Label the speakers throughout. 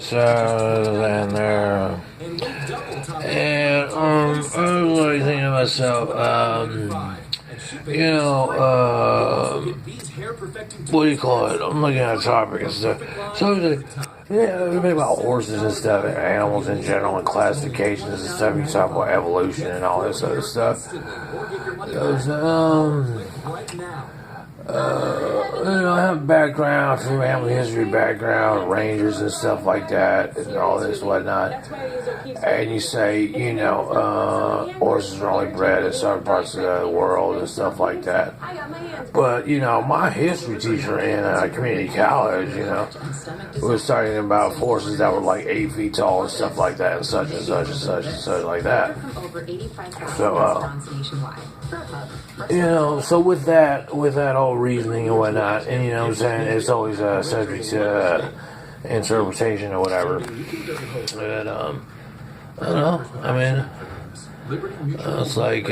Speaker 1: And there, and I was really thinking to myself, what do you call it? I'm looking at a topic and stuff. So, everybody about horses and stuff, and animals in general, and classifications and stuff. You talk about evolution and all this other stuff. I have background, family history background, rangers and stuff like that, and all this whatnot. And you say, horses are only bred in certain parts of the world and stuff like that. But, my history teacher in community college, was talking about horses that were like 8 feet tall and stuff like that, and such and such and such and such like that. So with that whole reasoning and whatnot, and I'm saying, it's always subject to interpretation or whatever. But I don't know. I mean, it's like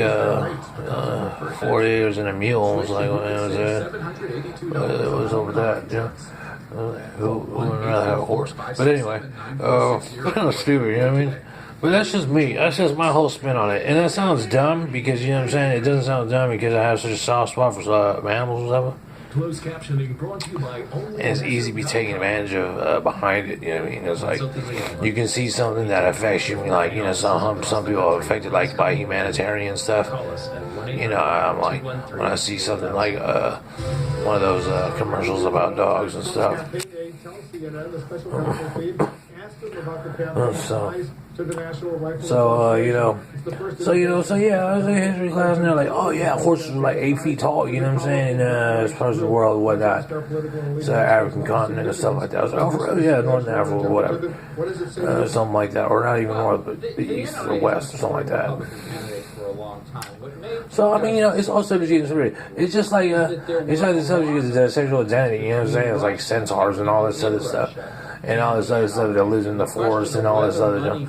Speaker 1: 40 years in a mule. It was like when it was over that, who would rather have a horse? But anyway, kind of stupid, you know what I mean? But that's just me. That's just my whole spin on it. And that sounds dumb because, you know what I'm saying? It doesn't sound dumb because I have such a soft spot for animals or whatever.
Speaker 2: Closed captioning brought to you by
Speaker 1: and it's easy to be taken advantage of behind it, you know what I mean? It's like, you can see something that affects you, like, some people are affected, like, by humanitarian stuff. I'm like, when I see something like one of those commercials about dogs and stuff. So yeah, I was in history class and they're like, oh yeah, horses are like 8 feet tall, you know what I'm saying, as far as the world and whatnot. It's African continent and stuff like that. I was like, oh, really? Yeah, Northern Africa or whatever. Something like that, or not even north, but the east or west or something like that. So, I mean, it's all subject to consideration. It's just like, it's like the subject of sexual identity, you know what I'm saying? It's like centaurs and all this other stuff. And all this other stuff that lives in the forest and all this other stuff.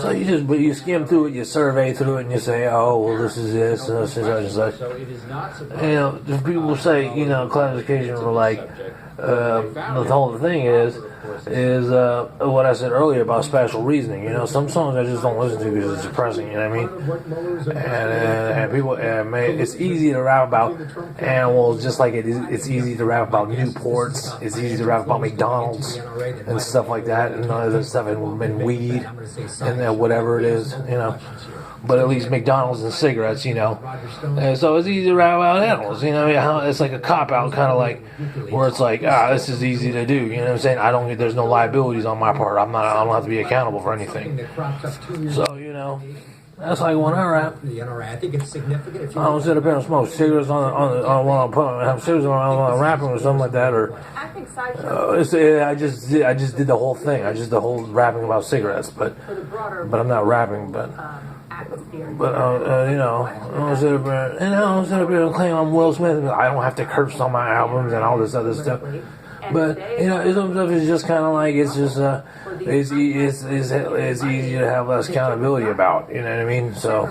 Speaker 1: So you skim through it, you survey through it, and you say, oh, well, this is this, such and such. There's people say, classification were like, the whole thing is what I said earlier about special reasoning. Some songs I just don't listen to because it's depressing, you know what I mean? And people, it's easy to rap about animals just like it's easy to rap about Newports, it's easy to rap about McDonald's and stuff like that, and other stuff, and weed, and whatever it is, But at least McDonald's and cigarettes, And so it's easy to rap about animals, It's like a cop-out, kind of like, where it's like, this is easy to do, you know what I'm saying? There's no liabilities on my part. I don't have to be accountable for anything. So, that's like when I rap.
Speaker 2: I think it's significant.
Speaker 1: I don't sit up here and smoke cigarettes on while I'm putting, have cigarettes on I'm rapping or something like that, or I just did the whole thing. I just the whole rapping about cigarettes, but I'm not rapping, but I don't sit up here and claim I'm Will Smith. I don't have to curse on my albums and all this other stuff. But some stuff is just kind of like it's just it's easy to have less accountability about. You know what I mean? So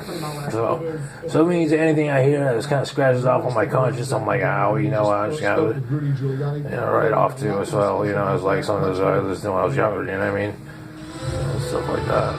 Speaker 1: it means anything I hear that just kind of scratches off on my conscience, I'm like, I just got right off to as well. It's like some of those I listened to when I was younger. You know what I mean? Stuff like that.